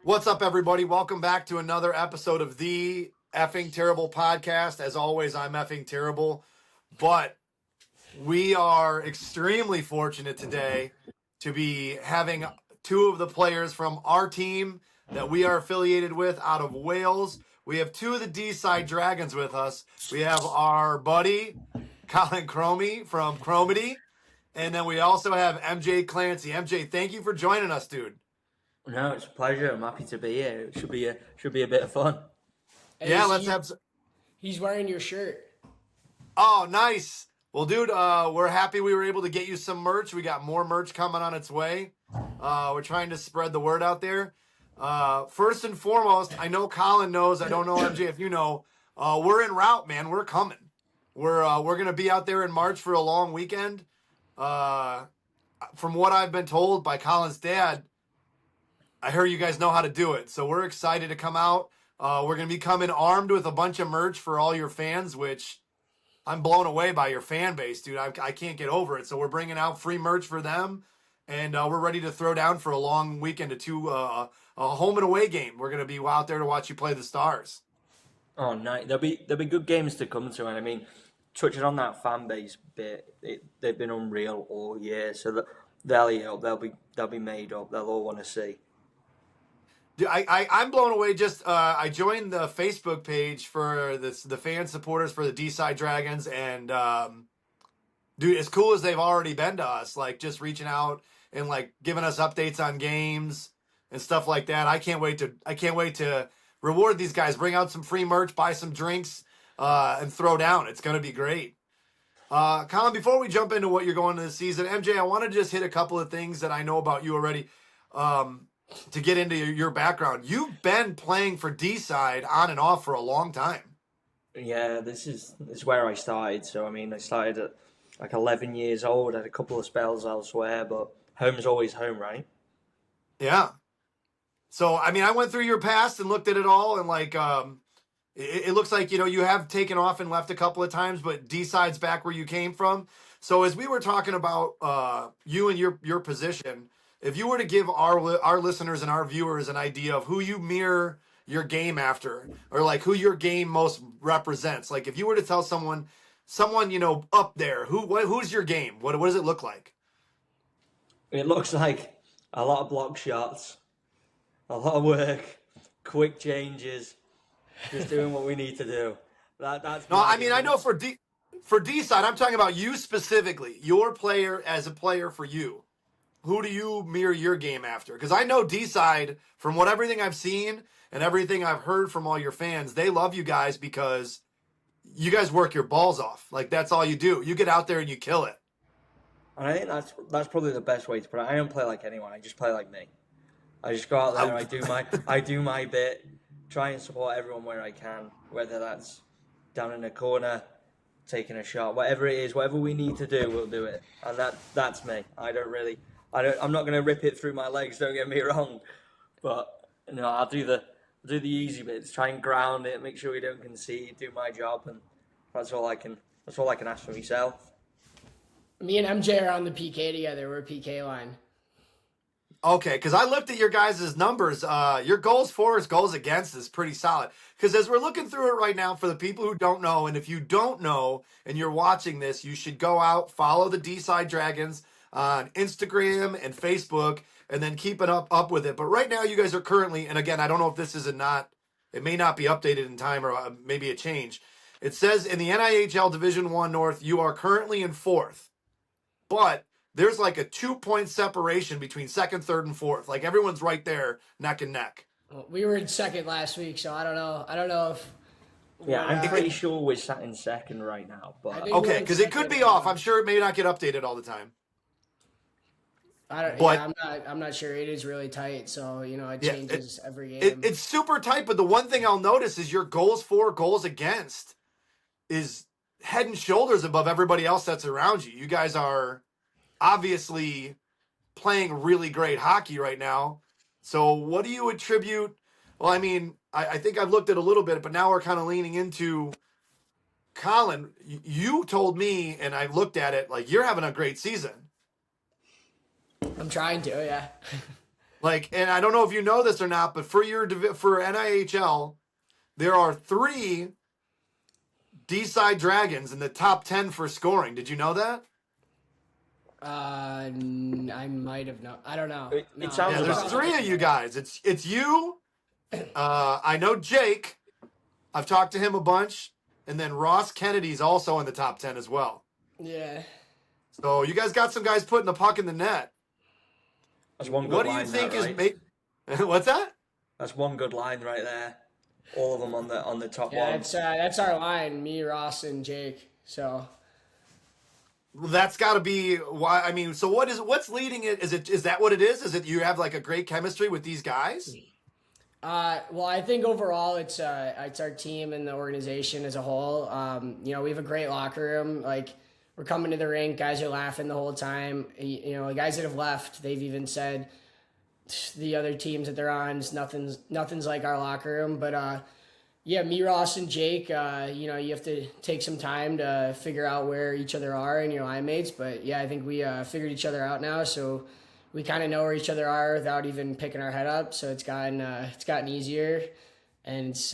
What's up, everybody? Welcome back to another episode of the Effing Terrible Podcast. As always, I'm effing terrible, but we are extremely fortunate today to be having two of the players from our team that we are affiliated with out of Wales. We have two of the Deeside Dragons with us. We have our buddy, Colin Chromy from Chromy, and then we also have MJ Clancy. MJ, thank you for joining us, dude. No, it's a pleasure. I'm happy to be here. It should be a bit of fun. Hey, Yeah, let's have. He's wearing your shirt. Oh, nice. Well, dude, we're happy we were able to get you some merch. We got more merch coming on its way. We're trying to spread the word out there. First and foremost, I know Colin knows. I don't know, MJ, if you know. We're en route, man. We're coming. We're gonna be out there in March for a long weekend. From what I've been told by Colin's dad, I heard you guys know how to do it, so we're excited to come out. We're going to be coming armed with a bunch of merch for all your fans, which I'm blown away by your fan base, dude. I can't get over it. So we're bringing out free merch for them, and we're ready to throw down for a long weekend a home and away game. We're going to be out there to watch you play the Stars. Oh, nice. There'll be good games to come to, and I mean, touching on that fan base bit, they've been unreal all year. So they'll be made up. They'll all want to see. Dude, I'm blown away. I joined the Facebook page for the fan supporters for the Deeside Dragons, and dude, as cool as they've already been to us, like just reaching out and like giving us updates on games and stuff like that. I can't wait to reward these guys. Bring out some free merch, buy some drinks, and throw down. It's gonna be great. Colin, before we jump into what you're going to this season, MJ, I want to just hit a couple of things that I know about you already. To get into your background, you've been playing for Deeside on and off for a long time. Yeah, this is where I started. So I mean, I started at like 11 years old. Had a couple of spells elsewhere, but home's always home, right? Yeah. So I mean, I went through your past and looked at it all, and like, it looks like you have taken off and left a couple of times, but Deeside's back where you came from. So as we were talking about you and your position. If you were to give our listeners and our viewers an idea of who you mirror your game after, or like who your game most represents, like if you were to tell someone up there, who's your game? What does it look like? It looks like a lot of block shots, a lot of work, quick changes, just doing what we need to do. That's no. I mean, I know for Deeside, I'm talking about you specifically. Your player as a player for you. Who do you mirror your game after? Because I know Deeside, from everything I've seen and everything I've heard from all your fans, they love you guys because you guys work your balls off. Like, that's all you do. You get out there and you kill it. And I think that's probably the best way to put it. I don't play like anyone. I just play like me. I just go out there and I do my bit, try and support everyone where I can, whether that's down in a corner, taking a shot, whatever it is, whatever we need to do, we'll do it. And that's me. I'm not going to rip it through my legs. Don't get me wrong, but I'll do the easy bits. Try and ground it. Make sure we don't concede. Do my job, and that's all I can ask for myself. Me and MJ are on the PK together. We're PK line. Okay, because I looked at your guys' numbers. Your goals for, goals against is pretty solid. Because as we're looking through it right now, for the people who don't know, and if you don't know and you're watching this, you should go out, follow the Deeside Dragons on Instagram and Facebook, and then keep it up with it. But right now, you guys are currently, and again, I don't know if this is it may not be updated in time, or maybe a change. It says in the NIHL Division I North, you are currently in fourth, but there's like a 2-point separation between second, third, and fourth. Like everyone's right there, neck and neck. Well, we were in second last week, so I don't know if. Yeah, I'm pretty sure we're sat in second right now, but okay, because it could be off. I'm sure it may not get updated all the time. I'm not sure. It is really tight, so it changes every game. It's super tight, but the one thing I'll notice is your goals for, goals against is head and shoulders above everybody else that's around you. You guys are obviously playing really great hockey right now. So what do you attribute? Well, I mean, I think I've looked at a little bit, but now we're kind of leaning into Colin. You told me, and I looked at it, like you're having a great season. I'm trying to, yeah. Like, and I don't know if you know this or not, but for NIHL, there are 3 Deeside Dragons in the top 10 for scoring. Did you know that? I might have known. I don't know. It sounds Yeah, there's about 3 of you guys. It's you. I know Jake. I've talked to him a bunch, and then Ross Kennedy's also in the top 10 as well. Yeah. So you guys got some guys putting the puck in the net. That's one good What do line you think there, right? is what's that? That's one good line right there. All of them on the top Yeah, one. that's our line. Me, Ross, and Jake. So. Well, that's got to be why. I mean, so what's leading it? Is that what it is? Is it you have like a great chemistry with these guys? Well, I think overall it's our team and the organization as a whole. We have a great locker room. Like we're coming to the rink, guys are laughing the whole time. The guys that have left, they've even said the other teams that they're on, nothing's like our locker room. But yeah, me, Ross, and Jake, you have to take some time to figure out where each other are and your line mates. But yeah, I think we figured each other out now, so we kind of know where each other are without even picking our head up. So it's gotten easier, and it's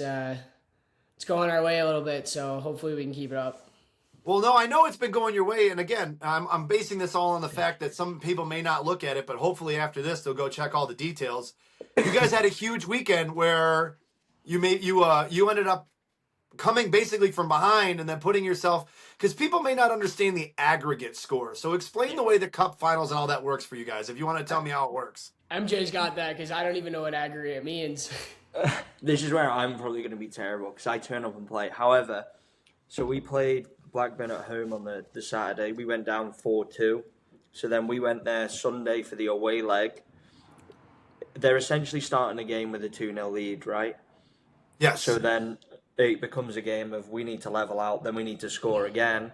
going our way a little bit. So hopefully we can keep it up. Well, no, I know it's been going your way, and again, I'm basing this all on the fact that some people may not look at it, but hopefully after this they'll go check all the details. You guys had a huge weekend where you ended up coming basically from behind and then putting yourself, because people may not understand the aggregate score. So explain the way the cup finals and all that works for you guys, if you want to tell me how it works. MJ's got that because I don't even know what aggregate means. This is where I'm probably going to be terrible because I turn up and play. However, so we played Blackburn at home on the Saturday. We went down 4-2. So then we went there Sunday for the away leg. They're essentially starting a game with a 2-0 lead, right? Yes. So then it becomes a game of we need to level out, then we need to score again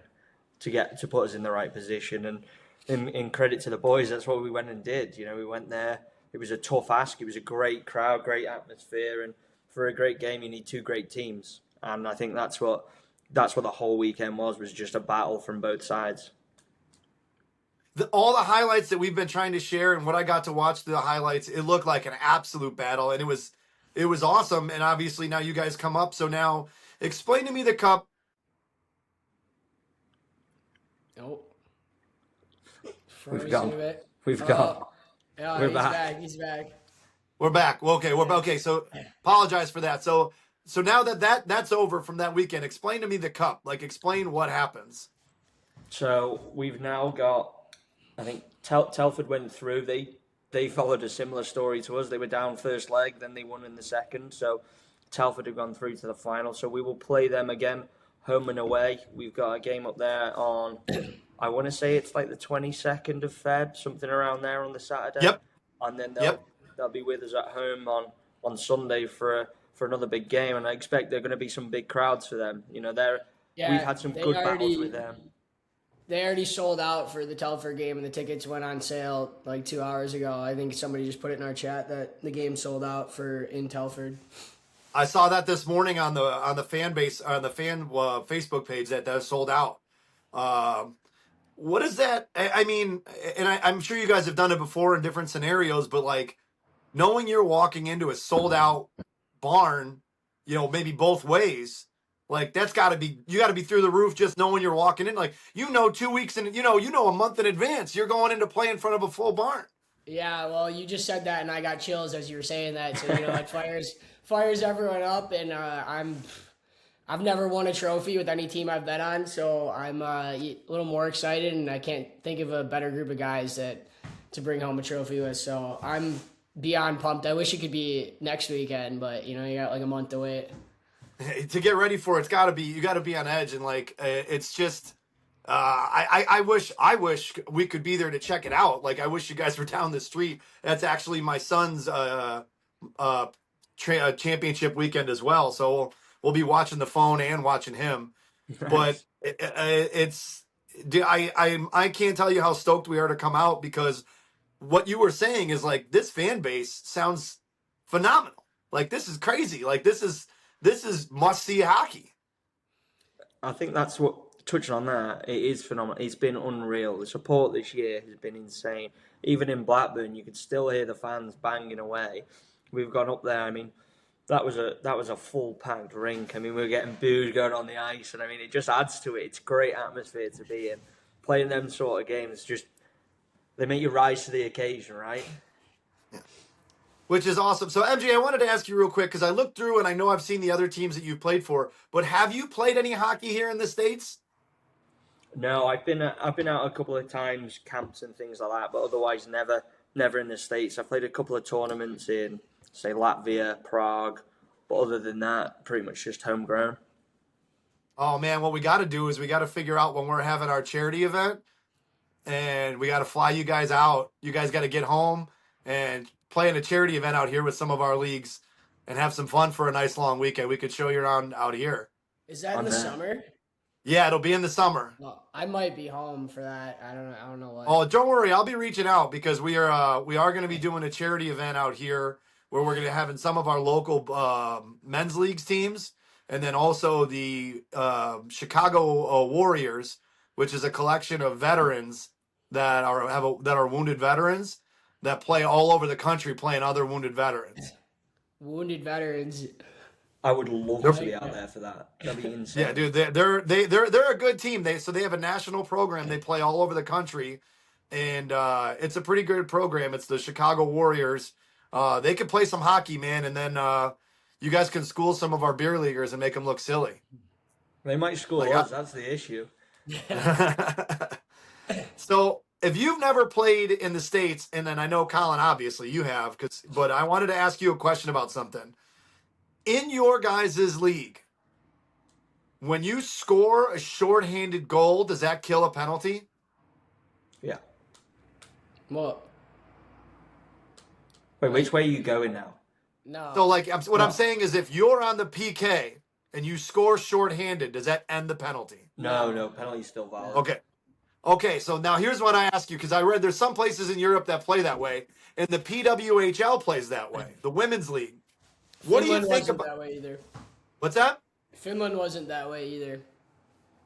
to put us in the right position. And in credit to the boys, that's what we went and did. We went there. It was a tough ask. It was a great crowd, great atmosphere, and for a great game, you need 2 great teams. And I think that's what the whole weekend was just a battle from both sides. All the highlights that we've been trying to share and what I got to watch the highlights, it looked like an absolute battle, and it was awesome. And obviously now you guys come up. So now explain to me the cup. Nope. We've gone. We're back. He's back. We're back. Well, okay. We're okay. So apologize for that. So now that's over from that weekend, explain to me the cup. Like explain what happens. So we've now got, I think Telford went through. They followed a similar story to us. They were down first leg, then they won in the second. So Telford have gone through to the final. So we will play them again, home and away. We've got a game up there on, I want to say it's like the 22nd of Feb, something around there on the Saturday. Yep. And then they'll be with us at home on Sunday for another big game. And I expect there are going to be some big crowds for them. We've had some good battles with them. They already sold out for the Telford game, and the tickets went on sale like 2 hours ago. I think somebody just put it in our chat that the game sold out in Telford. I saw that this morning on the fan base on the fan Facebook page that sold out. What is that? I mean, and I'm sure you guys have done it before in different scenarios, but like knowing you're walking into a sold out barn, maybe both ways. Like you got to be through the roof just knowing you're walking in. Like 2 weeks and a month in advance, you're going into play in front of a full barn. Yeah, well, you just said that, and I got chills as you were saying that. So it fires everyone up, and I've never won a trophy with any team I've been on, so I'm a little more excited, and I can't think of a better group of guys to bring home a trophy with. So I'm beyond pumped. I wish it could be next weekend, but you got like a month to wait. To get ready for it, you got to be on edge, and like it's just I wish we could be there to check it out. Like I wish you guys were down the street. That's actually my son's championship weekend as well, so we'll be watching the phone and watching him. Nice. But I can't tell you how stoked we are to come out, because what you were saying is like this fan base sounds phenomenal. Like this is crazy. Like this is must-see hockey. I think that's what touching on that, it is phenomenal. It's been unreal. The support this year has been insane. Even in Blackburn, you could still hear the fans banging away. We've gone up there. I mean, that was a full packed rink. I mean, we were getting booze going on the ice, and I mean, it just adds to it. It's a great atmosphere to be in. Playing them sort of games, just they make you rise to the occasion, right? Which is awesome. So MJ, I wanted to ask you real quick because I looked through and I know I've seen the other teams that you've played for, but have you played any hockey here in the States? No, I've been out a couple of times, camps and things like that, but otherwise never in the States. I've played a couple of tournaments in, say, Latvia, Prague, but other than that, pretty much just homegrown. Oh man, what we got to do is we got to figure out when we're having our charity event, and we got to fly you guys out. You guys got to get home and play in a charity event out here with some of our leagues and have some fun for a nice long weekend. We could show you around out here. Is that in the summer? Yeah, it'll be in the summer. Well, I might be home for that. I don't know what. Oh, don't worry. I'll be reaching out because we are going to be doing a charity event out here where we're going to have in some of our local men's leagues teams, and then also the Chicago Warriors, which is a collection of veterans that are wounded veterans that play all over the country playing other wounded veterans. Wounded veterans. I would love to be out there for that. That'd be insane. Yeah, dude, they're a good team. They have a national program. They play all over the country, and it's a pretty good program. It's the Chicago Warriors. They can play some hockey, man, and then you guys can school some of our beer leaguers and make them look silly. They might school us. That's the issue. So if you've never played in the States, and then I know Colin, obviously you have, but I wanted to ask you a question about something. In your guys' league, when you score a shorthanded goal, does that kill a penalty? Yeah. Well, wait, which way are you going now? No. So, I'm saying is if you're on the PK and you score shorthanded, does that end the penalty? No, penalty's still valid. Okay, so now here's what I ask you, because I read there's some places in Europe that play that way, and the PWHL plays that way, the women's league. What Finland do you think wasn't about that way either? What's that? Finland wasn't that way either.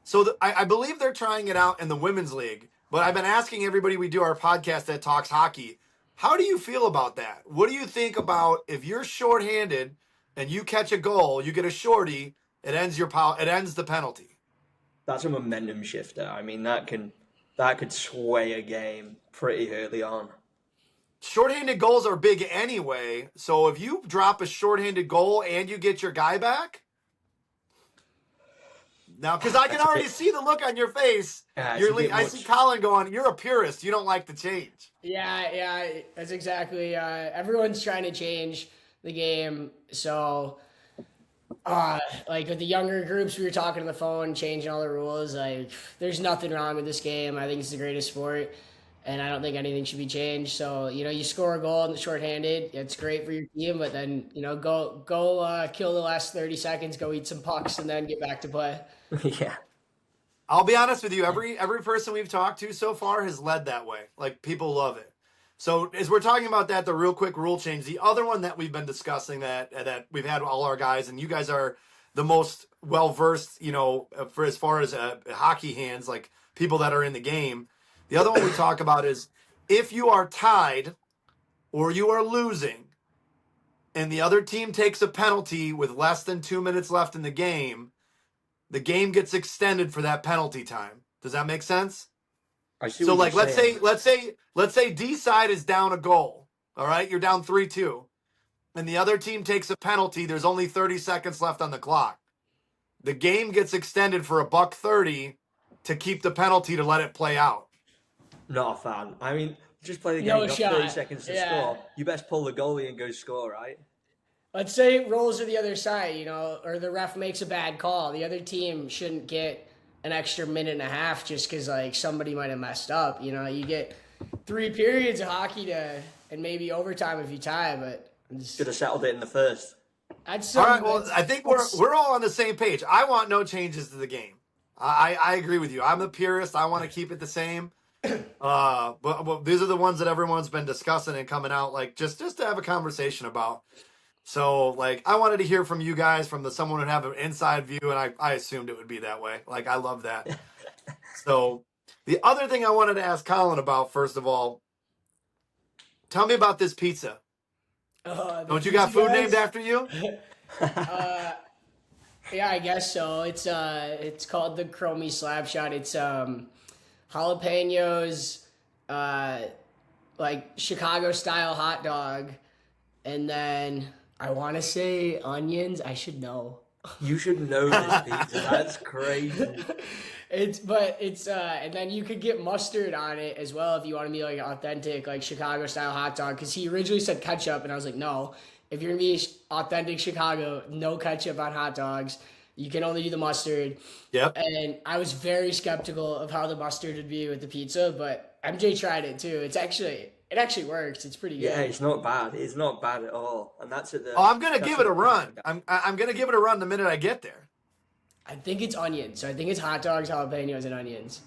So I believe they're trying it out in the women's league, but I've been asking everybody we do our podcast that talks hockey, how do you feel about that? What do you think about if you're shorthanded and you catch a goal, you get a shorty, it ends the penalty? That's a momentum shifter. I mean, that could sway a game pretty early on. Shorthanded goals are big anyway, so if you drop a shorthanded goal and you get your guy back, now because I can already see the look on your face. I see Colin going, "You're a purist. You don't like the change." Yeah, that's exactly. Everyone's trying to change the game, so like with the younger groups, we were talking on the phone, changing all the rules. Like, there's nothing wrong with this game. I think it's the greatest sport. And I don't think anything should be changed. So, you score a goal in the shorthanded. It's great for your team, but then, go kill the last 30 seconds, go eat some pucks, and then get back to play. Yeah. I'll be honest with you. Every person we've talked to so far has led that way. Like, people love it. So as we're talking about that, the real quick rule change, the other one that we've been discussing that we've had all our guys, and you guys are the most well-versed, for as far as hockey hands, like people that are in the game. The other one we talk about is if you are tied or you are losing and the other team takes a penalty with less than 2 minutes left in the game gets extended for that penalty time. Does that make sense? I see. So let's say Deeside is down a goal. All right, you're down 3-2. And the other team takes a penalty. There's only 30 seconds left on the clock. The game gets extended for $1.30 to keep the penalty to let it play out. Not a fan. I mean, just play the game. You got 30 seconds to score. You best pull the goalie and go score, right? Let's say it rolls to the other side, or the ref makes a bad call. The other team shouldn't get an extra minute and a half just because, somebody might have messed up. You get 3 periods of hockey and maybe overtime if you tie, but... Should have settled it in the first. All right, well, I think we're all on the same page. I want no changes to the game. I agree with you. I'm the purist. I want to keep it the same. But these are the ones that everyone's been discussing and coming out just to have a conversation about. So I wanted to hear from you guys, from someone who have an inside view, and I assumed it would be that way. I love that. So the other thing I wanted to ask Colin about, first of all, tell me about this pizza. The Don't you pizza got food named guys? after you? Uh, yeah, I guess so. It's called the Chromy slapshot. It's jalapenos, uh, like Chicago style hot dog, and then I want to say onions. I should know. You should know this pizza. That's crazy. It's and then you could get mustard on it as well if you want to be like authentic like Chicago style hot dog, because he originally said ketchup and I was like, no, if you're gonna be authentic Chicago, no ketchup on hot dogs, you can only do the mustard. Yep. And I was very skeptical of how the mustard would be with the pizza, but MJ tried it too. It actually works. It's pretty good. Yeah, it's not bad. It's not bad at all. And that's at the. Oh, I'm gonna that's give at it a the- run. I'm gonna give it a run the minute I get there. I think it's onions. So I think it's hot dogs, jalapenos, and onions.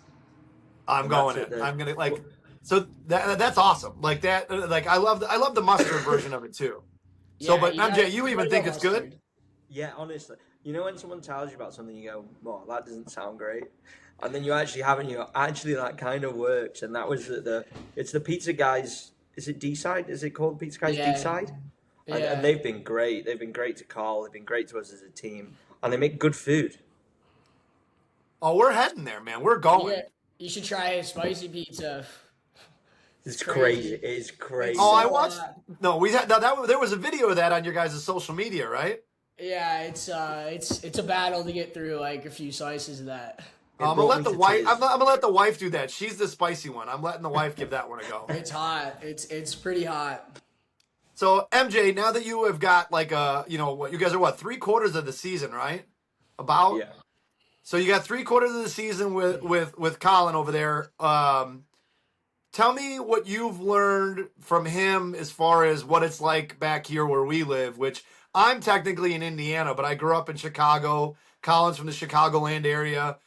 I'm And going that's in. it, I'm gonna like. So that's awesome. Like that. Like I love the mustard version of it too. So, Yeah, but you MJ, gotta- you you even gotta think go it's good? mustard. Yeah, honestly. You know when someone tells you about something, you go, "Well, that doesn't sound great," and then you actually have it, and you go, "Actually, that kind of works." And that was it's the pizza guys. Is it Deeside? Is it called Pizza Guys Yeah. Deeside? And, Yeah. and they've been great. They've been great to Carl. They've been great to us as a team, and they make good food. Oh, we're heading there, man. We're going. Yeah, you should try a spicy pizza. It's crazy. crazy. It's crazy. Oh, I So, watched. No, we had now that there was a video of that on your guys' social media, right? Yeah, it's a battle to get through like a few slices of that. I'm gonna brought let me the to wife. tears. I'm gonna let the wife do that. She's the spicy one. I'm letting the wife give that one a go. It's hot. It's pretty hot. So MJ, now that you have got like what you guys are 3/4 of the season, right? About. Yeah. So you got 3/4 of the season with Colin over there. Tell me what you've learned from him as far as what it's like back here where we live, which I'm technically in Indiana, but I grew up in Chicago. Colin's from the Chicagoland area.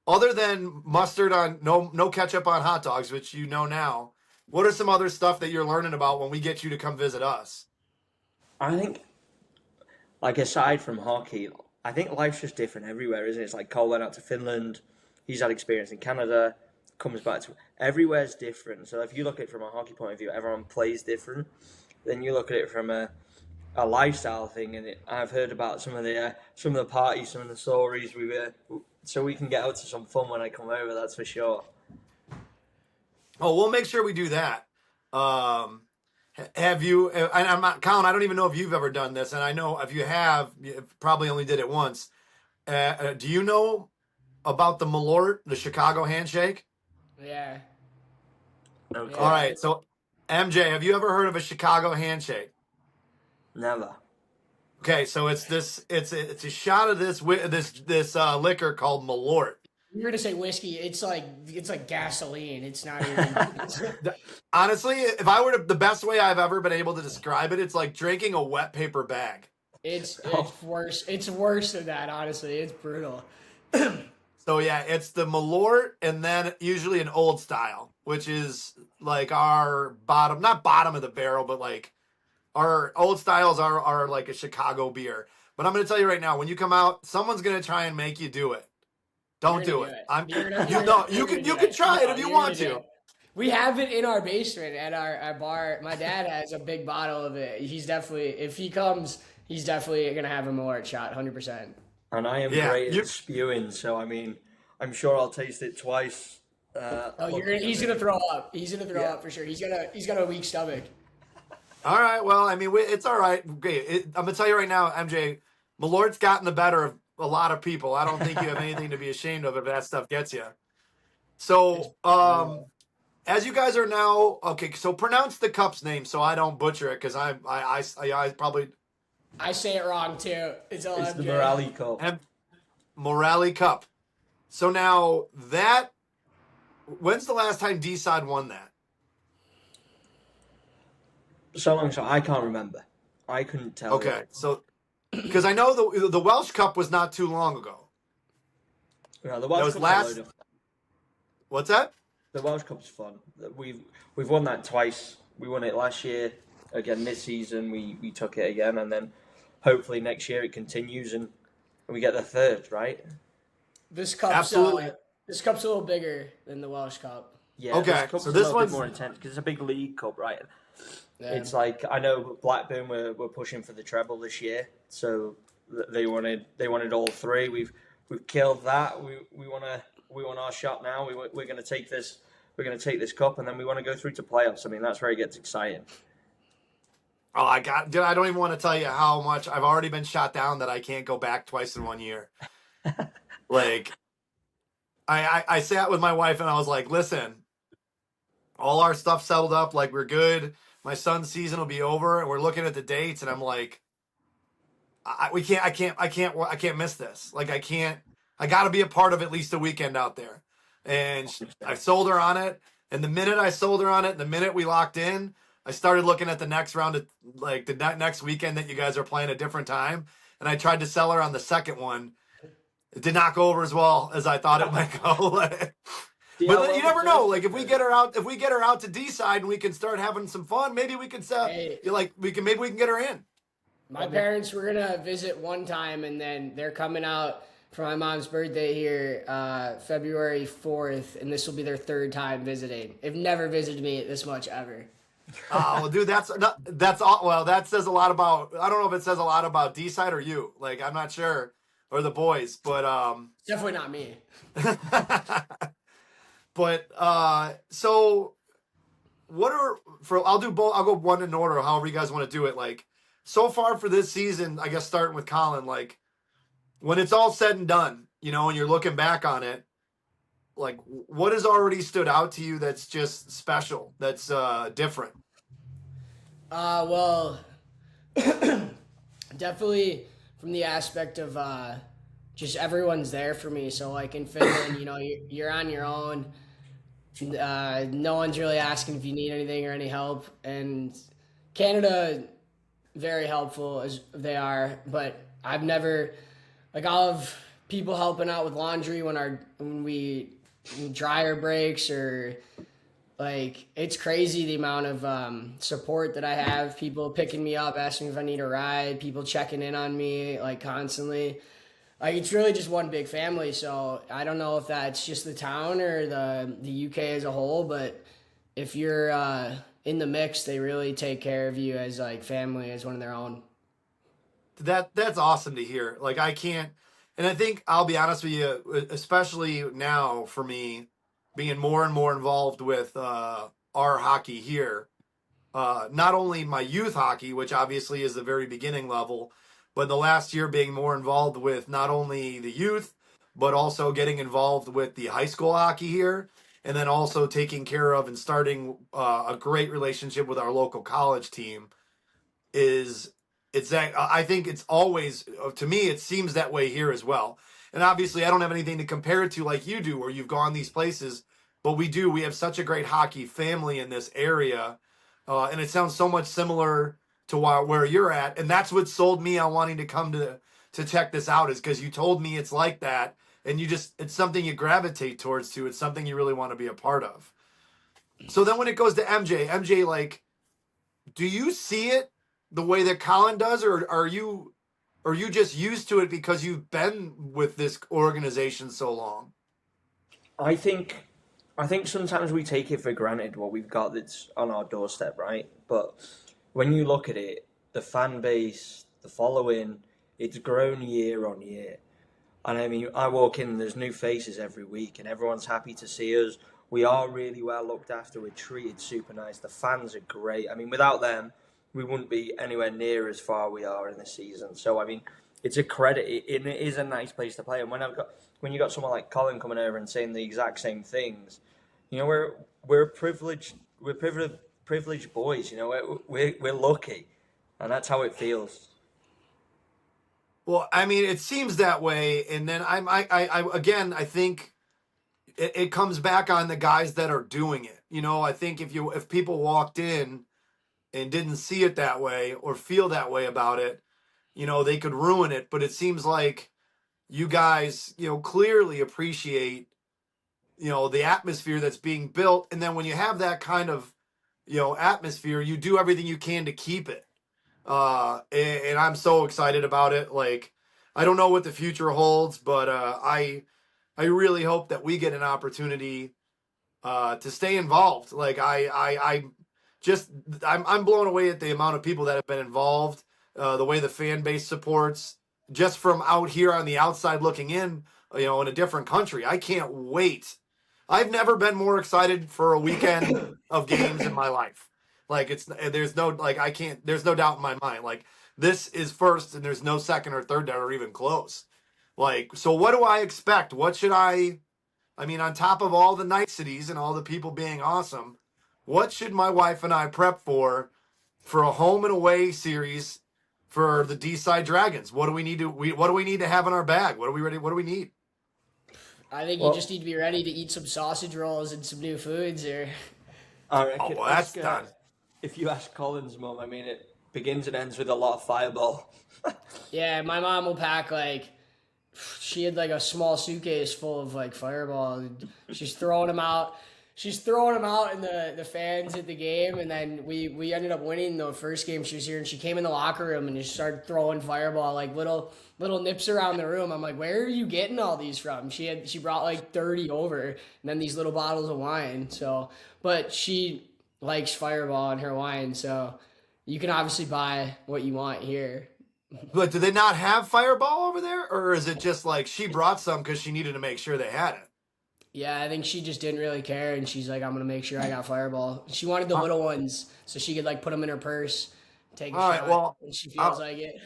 Other than mustard on no ketchup on hot dogs, which you know now, what are some other stuff that you're learning about when we get you to come visit us? I think, like, aside from hockey, I think life's just different everywhere, isn't it? It's like Cole went out to Finland. He's had experience in Canada. Comes back to everywhere's different. So if you look at it from a hockey point of view, everyone plays different. Then you look at it from a lifestyle thing, and I've heard about some of the parties, some of the stories so we can get out to some fun when I come over. That's for sure. Oh, we'll make sure we do that. Have you? And I'm not, Colin. I don't even know if you've ever done this, and I know if you have, you probably only did it once. Do you know about the Malort, the Chicago handshake? Yeah. Okay. Yeah. All right. So, MJ, have you ever heard of a Chicago handshake? Never. Okay, so it's a shot of this liquor called Malort. You're gonna say whiskey. It's like gasoline. It's not even. Honestly, if I were to, the best way I've ever been able to describe it, it's like drinking a wet paper bag. It's worse. It's worse than that. Honestly, it's brutal. So yeah, it's the Malort and then usually an old style, which is like our not bottom of the barrel, but like our old styles are like a Chicago beer. But I'm going to tell you right now, when you come out, someone's going to try and make you do it. Don't do it. You can try it if you want to. We have it in our basement at our bar. My dad has a big bottle of it. He's definitely, if he comes, he's definitely gonna have a Malort shot, 100%. And I am great at spewing, so I mean, I'm sure I'll taste it twice. He's gonna throw up. He's gonna throw up for sure. He's got a weak stomach. All right. Well, I mean, it's all right. I'm gonna tell you right now, MJ, Malort's gotten the better of a lot of people. I don't think you have anything to be ashamed of if that stuff gets you. So, as you guys are now, okay, so pronounce the cup's name so I don't butcher it, because I probably. I say it wrong too. It's the Morale Cup. Morale Cup. So now when's the last time Deeside won that? So long, so I can't remember. I couldn't tell. Okay, so because I know the Welsh Cup was not too long ago. No, the Welsh was Cup's last- a load of fun. What's that? The Welsh Cup's fun. We've won that twice. We won it last year. Again, this season we took it again, and then hopefully next year it continues and we get the third, right? This cup's Absolutely. This cup's a little bigger than the Welsh Cup. Yeah, this Okay, cup's so a this little bit one's more intense because it's a big league cup, right? Yeah. It's like I know Blackburn were pushing for the treble this year, so they wanted all three. We've killed that. We want our shot now. We're going to take this. We're going to take this cup, and then we want to go through to playoffs. I mean, that's where it gets exciting. oh, I don't even want to tell you how much I've already been shot down that I can't go back twice in 1 year. Like, I sat with my wife and I was like, listen, all our stuff settled up, like we're good. My son's season will be over, and we're looking at the dates, and I'm like, I can't miss this. Like, I can't. I got to be a part of at least a weekend out there. And I sold her on it. And the minute I sold her on it, the minute we locked in, I started looking at the next round of like the next weekend that you guys are playing a different time. And I tried to sell her on the second one. It did not go over as well as I thought it might go. But you never know. Like if we get her out to Deeside and we can start having some fun, maybe we can sell. Hey. Maybe we can get her in. My parents were gonna visit one time, and then they're coming out for my mom's birthday here, February 4th, and this will be their third time visiting. They've never visited me this much ever. Oh, well, dude, that's all. Well, that says a lot about. I don't know if it says a lot about Deeside or you. Like, I'm not sure, or the boys, but Definitely not me. but so what are for? I'll do both. I'll go one in order, however you guys want to do it. Like, so far for this season, I guess starting with Colin, like when it's all said and done, and you're looking back on it, like what has already stood out to you that's just special, that's different? Well, definitely from the aspect of just everyone's there for me. So like in Finland, you're on your own. No one's really asking if you need anything or any help. And Canada, very helpful as they are, but I've never like I'll have people helping out with laundry when we dryer breaks or like it's crazy the amount of support that I have. People picking me up, asking if I need a ride, people checking in on me like constantly. Like it's really just one big family. So I don't know if that's just the town or the UK as a whole, but if you're in the mix, they really take care of you as like family, as one of their own. That's awesome to hear. Like I can't, and I think I'll be honest with you, especially now for me, being more and more involved with our hockey here. Not only my youth hockey, which obviously is the very beginning level, but the last year being more involved with not only the youth, but also getting involved with the high school hockey here, and then also taking care of and starting a great relationship with our local college team is it's that I think it's always to me it seems that way here as well. And obviously I don't have anything to compare it to like you do where you've gone these places, but we have such a great hockey family in this area. And it sounds so much similar to where you're at, and that's what sold me on wanting to come to check this out is because you told me it's like that, and it's something you gravitate towards too. It's something you really want to be a part of. So then when it goes to MJ, like, do you see it the way that Colin does, or are you just used to it because you've been with this organization so long? I think I think sometimes we take it for granted what we've got that's on our doorstep, right? But when you look at it, the fan base, the following, it's grown year on year. And I mean, I walk in and there's new faces every week, and everyone's happy to see us. We are really well looked after. We're treated super nice. The fans are great. I mean, without them, we wouldn't be anywhere near as far we are in the season. So I mean, it's a credit. It is a nice place to play. And when you got someone like Colin coming over and saying the exact same things, we're privileged. We're privileged boys. We're lucky, and that's how it feels. Well, I mean, it seems that way, and then again, I think it comes back on the guys that are doing it. I think if people walked in and didn't see it that way or feel that way about it, they could ruin it. But it seems like you guys, clearly appreciate, the atmosphere that's being built. And then when you have that kind of, atmosphere, you do everything you can to keep it. And I'm so excited about it. Like, I don't know what the future holds, but I really hope that we get an opportunity to stay involved. Like I'm blown away at the amount of people that have been involved, the way the fan base supports, just from out here on the outside looking in, in a different country. I can't wait. I've never been more excited for a weekend of games in my life. Like there's no doubt in my mind. Like this is first, and there's no second or third that are even close. Like, so what do I expect? What should I mean, on top of all the niceties and all the people being awesome, what should my wife and I prep for a home and away series for the Deeside Dragons? What do we need to have in our bag? What do we need? I think you just need to be ready to eat some sausage rolls and some new foods. Or I reckon. Oh, well, that's done. If you ask Colin's mum, I mean, it begins and ends with a lot of Fireball. yeah, my mom will pack like she had like a small suitcase full of like Fireball. And she's throwing them out. She's throwing them out in the fans at the game, and then we ended up winning the first game she was here, and she came in the locker room and just started throwing Fireball, like little nips around the room. I'm like, where are you getting all these from? She brought like 30 over, and then these little bottles of wine. So, but she likes Fireball in her wine, so you can obviously buy what you want here. But do they not have Fireball over there, or is it just like she brought some because she needed to make sure they had it? Yeah, I think she just didn't really care, and she's like, I'm going to make sure I got Fireball. She wanted the little ones so she could, like, put them in her purse, take a shot when she feels like it.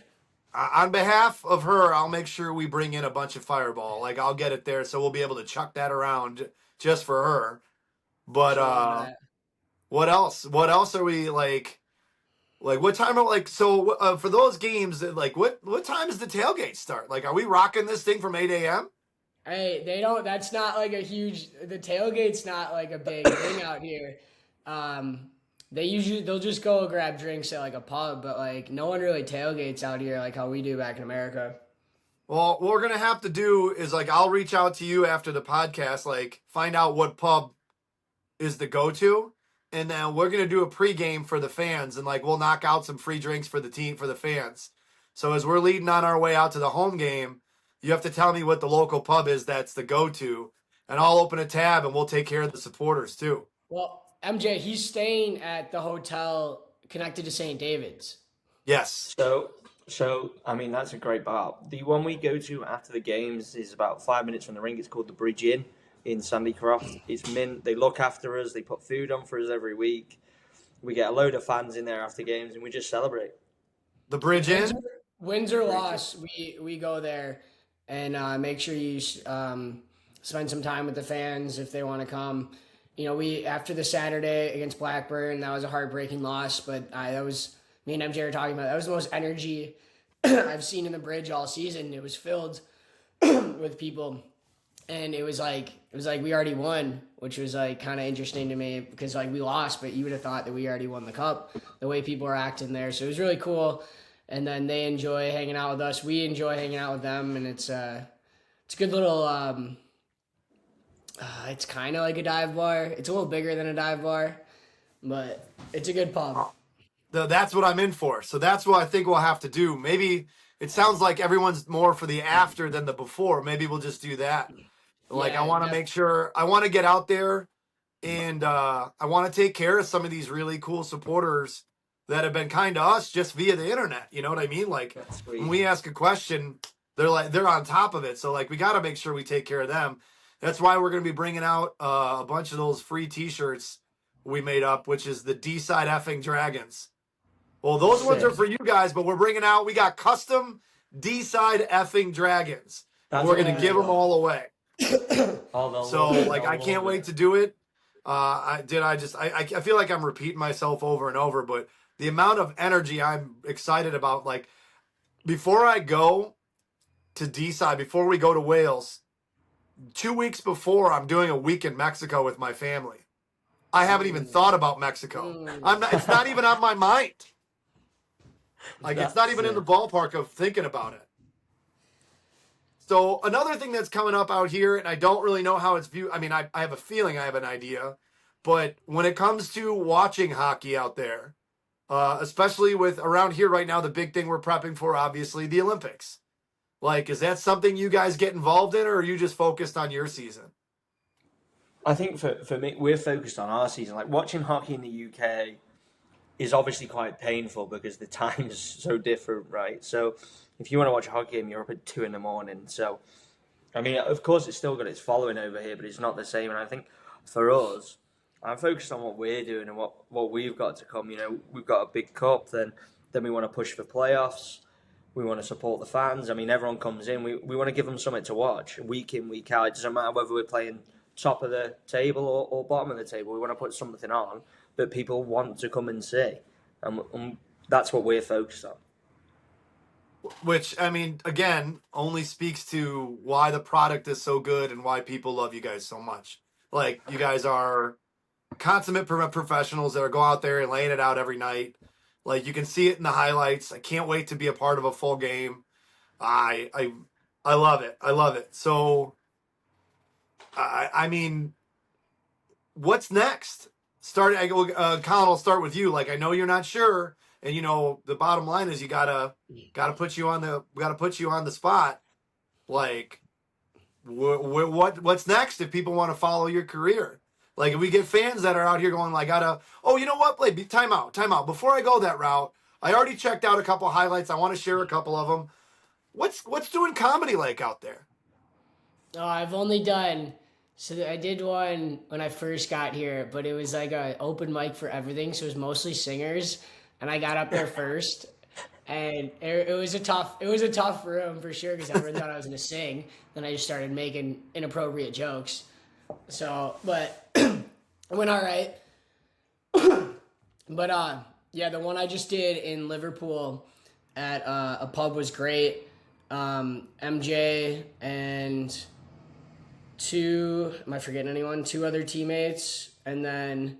On behalf of her, I'll make sure we bring in a bunch of Fireball. Like, I'll get it there, so we'll be able to chuck that around just for her. But what else? What else are we, like what time are, for those games, like, what time does the tailgate start? Like, are we rocking this thing from 8 a.m.? Hey, that's not like the tailgate's not like a big thing out here. They'll just go grab drinks at like a pub, but like no one really tailgates out here like how we do back in America. Well, what we're going to have to do is like, I'll reach out to you after the podcast, like find out what pub is the go-to. And then we're going to do a pregame for the fans, and like, we'll knock out some free drinks for the team, for the fans. So as we're leading on our way out to the home game, you have to tell me what the local pub is that's the go-to, and I'll open a tab and we'll take care of the supporters too. Well, MJ, he's staying at the hotel connected to St. David's. Yes. So I mean, that's a great bar. The one we go to after the games is about 5 minutes from the ring. It's called the Bridge Inn in Sandycroft. It's mint. They look after us. They put food on for us every week. We get a load of fans in there after games, and we just celebrate. The Bridge Inn? Wins or loss, we go there. And make sure you spend some time with the fans if they want to come. You know, after the Saturday against Blackburn, that was a heartbreaking loss, but that was me and MJ were talking about. That was the most energy I've seen in the Bridge all season. It was filled with people, and it was like we already won, which was like kind of interesting to me because like we lost, but you would have thought that we already won the cup. The way people were acting there, so it was really cool. And then they enjoy hanging out with us. We enjoy hanging out with them, and it's a good little. It's kind of like a dive bar. It's a little bigger than a dive bar, but it's a good pub. That's what I'm in for. So that's what I think we'll have to do. Maybe it sounds like everyone's more for the after than the before. Maybe we'll just do that. Like, I want to make sure. I want to get out there, and I want to take care of some of these really cool supporters that have been kind to us just via the internet. You know what I mean? Like, when we ask a question, they're on top of it. So like, we got to make sure we take care of them. That's why we're going to be bringing out a bunch of those free t-shirts we made up, which is the Deeside effing Dragons. Well, those ones are for you guys, but we got custom Deeside effing Dragons. We're going to give them all away. So like, I can't wait to do it. I feel like I'm repeating myself over and over, but the amount of energy I'm excited about, like, before I go to Deeside, before we go to Wales, 2 weeks before, I'm doing a week in Mexico with my family. I haven't even thought about Mexico. It's not even on my mind. Like, it's not even in the ballpark of thinking about it. So another thing that's coming up out here, and I don't really know how it's viewed. I mean, I have a feeling I have an idea, but when it comes to watching hockey out there, especially with around here right now, the big thing we're prepping for, obviously, the Olympics. Like, is that something you guys get involved in, or are you just focused on your season? I think for me, we're focused on our season. Like watching hockey in the UK is obviously quite painful because the time's so different, right? So if you want to watch a hockey game, you're up at 2 a.m. So I mean, of course, it's still got its following over here, but it's not the same. And I think for us, I'm focused on what we're doing and what we've got to come. You know, we've got a big cup, then we want to push for playoffs. We want to support the fans. I mean, everyone comes in. We want to give them something to watch week in, week out. It doesn't matter whether we're playing top of the table or bottom of the table. We want to put something on that people want to come and see. And that's what we're focused on. Which, I mean, again, only speaks to why the product is so good and why people love you guys so much. Like, you guys are consummate professionals that are go out there and laying it out every night. Like, you can see it in the highlights. I can't wait to be a part of a full game. I love it. I love it. So, I mean, what's next? Colin, I'll start with you. Like, I know you're not sure, and you know the bottom line is you gotta put you on the spot. Like, what's next if people want to follow your career? Like, if we get fans that are out here going like, oh, you know what? Play time out. Before I go that route, I already checked out a couple highlights. I want to share a couple of them. What's doing comedy like out there? Oh, I've only done. So I did one when I first got here, but it was like an open mic for everything. So it was mostly singers, and I got up there first, and it was a tough room for sure because everyone thought I was gonna sing. Then I just started making inappropriate jokes. So, but it went all right. But yeah, the one I just did in Liverpool at a pub was great. MJ and am I forgetting anyone? Two other teammates, and then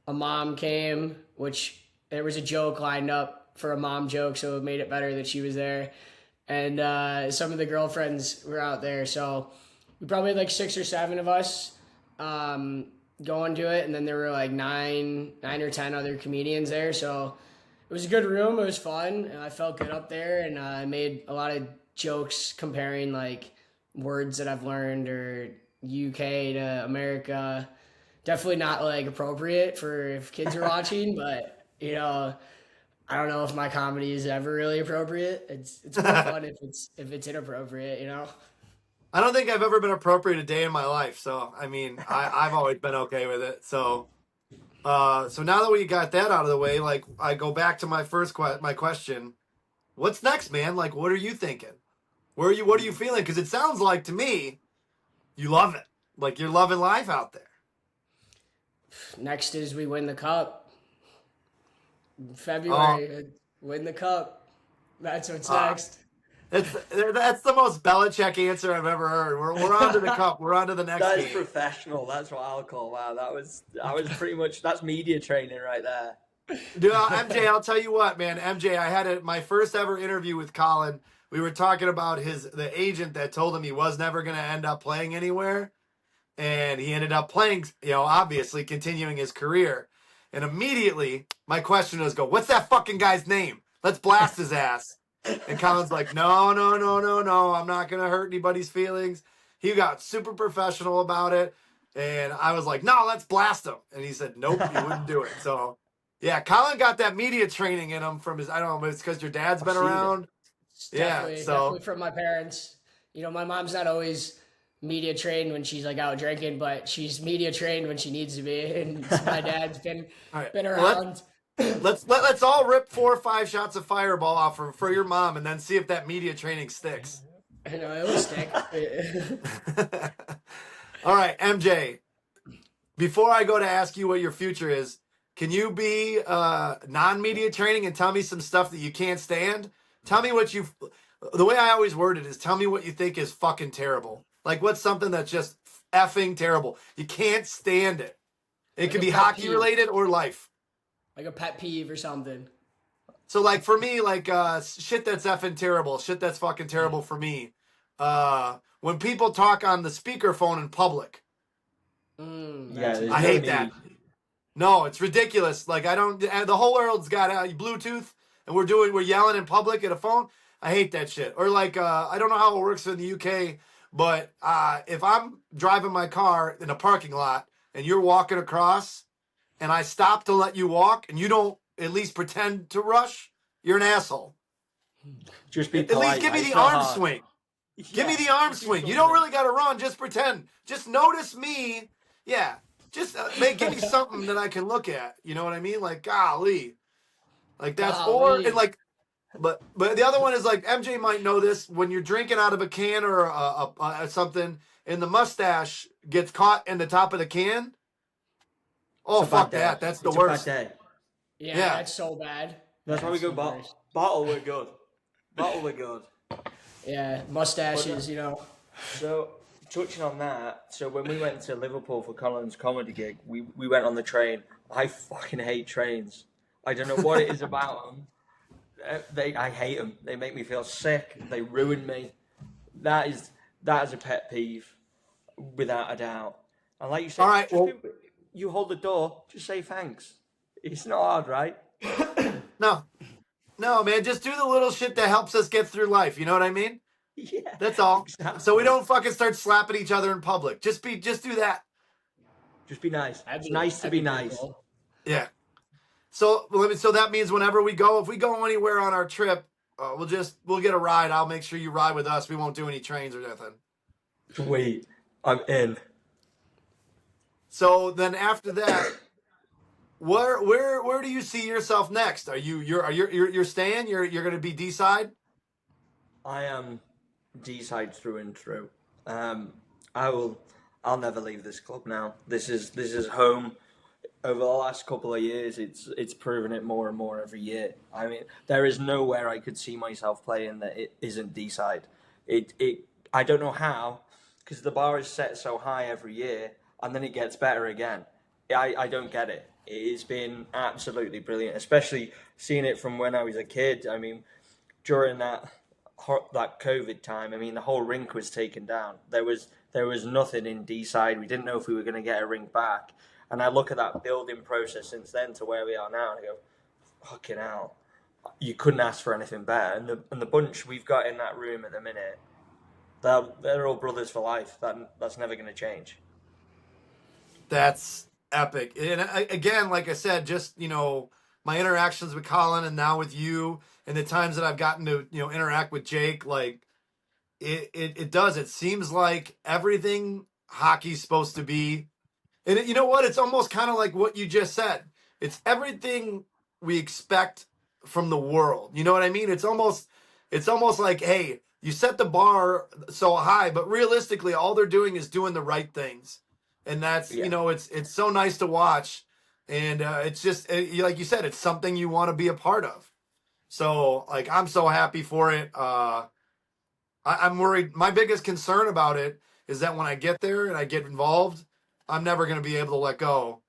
a mom came, which there was a joke lined up for a mom joke, so it made it better that she was there. And some of the girlfriends were out there, so we probably had like 6 or 7 of us going to it, and then there were like 9 or 10 other comedians there, so it was a good room. It was fun, and I felt good up there, and I made a lot of jokes comparing like words that I've learned or UK to America. Definitely not like appropriate for if kids are watching, but you know, I don't know if my comedy is ever really appropriate. It's more fun if it's inappropriate, you know. I don't think I've ever been appropriate a day in my life. So, I mean, I've always been okay with it. So now that we got that out of the way, like I go back to my my question. What's next, man? Like, what are you thinking? What are you feeling? Because it sounds like to me, you love it. Like you're loving life out there. Next is we win the cup. February, win the cup. That's what's next. That's the most Belichick answer I've ever heard. We're on to the cup. We're on to the next game. That is professional. That's what I'll call that. I was pretty much, that's media training right there. Dude, MJ, I'll tell you what, man. MJ, I had my first ever interview with Colin. We were talking about the agent that told him he was never going to end up playing anywhere. And he ended up playing, you know, obviously continuing his career. And immediately my question was, what's that fucking guy's name? Let's blast his ass. And Colin's like, no. I'm not going to hurt anybody's feelings. He got super professional about it. And I was like, no, let's blast him. And he said, nope, he wouldn't do it. So, yeah, Colin got that media training in him from his, I don't know, but it's because your dad's been around. Definitely from my parents. You know, my mom's not always media trained when she's like out drinking, but she's media trained when she needs to be. And my dad's been around. Let's all rip 4 or 5 shots of Fireball off for your mom, and then see if that media training sticks. I know it will stick. All right, MJ. Before I go to ask you what your future is, can you be non-media training and tell me some stuff that you can't stand? Tell me the way I always word it is, tell me what you think is fucking terrible. Like, what's something that's just effing terrible? You can't stand it. It could be hockey related or life. Like a pet peeve or something. So, like, for me, like, shit that's effing terrible. Shit that's fucking terrible for me. When people talk on the speakerphone in public. I hate that. No, it's ridiculous. Like, the whole world's got Bluetooth, and we're yelling in public at a phone. I hate that shit. Or like, I don't know how it works in the UK, but if I'm driving my car in a parking lot and you're walking across and I stop to let you walk and you don't at least pretend to rush, you're an asshole. Just be At least polite, give mate. me It's the not arm hard. swing. Give me Yeah, the arm just do swing. You don't something. really got to run. Just pretend. Just notice me. Yeah. Just give me something that I can look at. You know what I mean? Like, golly. Like that's, or, and Golly. like, but the other one is like, MJ might know this, when you're drinking out of a can or something and the mustache gets caught in the top of the can. Oh, It's a bad fuck day. that. That's the It's a bad worst. day. Yeah, Yeah. that's so bad. That's why we That's go the worst. bottle. We're good. Bottle, we're good. Yeah, mustaches, So, touching on that, so when we went to Liverpool for Colin's comedy gig, we went on the train. I fucking hate trains. I don't know what it is about them. I hate them. They make me feel sick. They ruin me. That is a pet peeve, without a doubt. And like you said, All right. Well, you hold the door, just say thanks. It's not hard, right? no, man. Just do the little shit that helps us get through life. You know what I mean? Yeah, That's all. exactly. So we don't fucking start slapping each other in public. Just do that. Just be nice. It's nice to be nice. Cool. Yeah. So so that means whenever we go, if we go anywhere on our trip, we'll get a ride. I'll make sure you ride with us. We won't do any trains or nothing. Sweet. I'm in. So then after that, where do you see yourself next? Are you're staying? You're going to be Deeside? I am Deeside through and through. I'll never leave this club now. This is home. Over the last couple of years, it's proven it more and more every year. I mean, there is nowhere I could see myself playing that it isn't Deeside. I don't know how, because the bar is set so high every year, and then it gets better again. I don't get it. It's been absolutely brilliant, especially seeing it from when I was a kid. I mean, during that COVID time, I mean, the whole rink was taken down. There was nothing in Deeside. We didn't know if we were going to get a rink back. And I look at that building process since then to where we are now, and I go, fucking hell, you couldn't ask for anything better. And the bunch we've got in that room at the minute, they're all brothers for life. That's never going to change. That's epic. And again, like I said, just my interactions with Colin and now with you, and the times that I've gotten to interact with Jake, like it does. It seems like everything hockey's supposed to be. And you know what? It's almost kind of like what you just said. It's everything we expect from the world. You know what I mean? It's almost like, hey, you set the bar so high, but realistically, all they're doing is doing the right things, and that's it's so nice to watch, and it's just like you said, it's something you want to be a part of. So like, I'm so happy for it. I'm worried. My biggest concern about it is that when I get there and I get involved, I'm never going to be able to let go.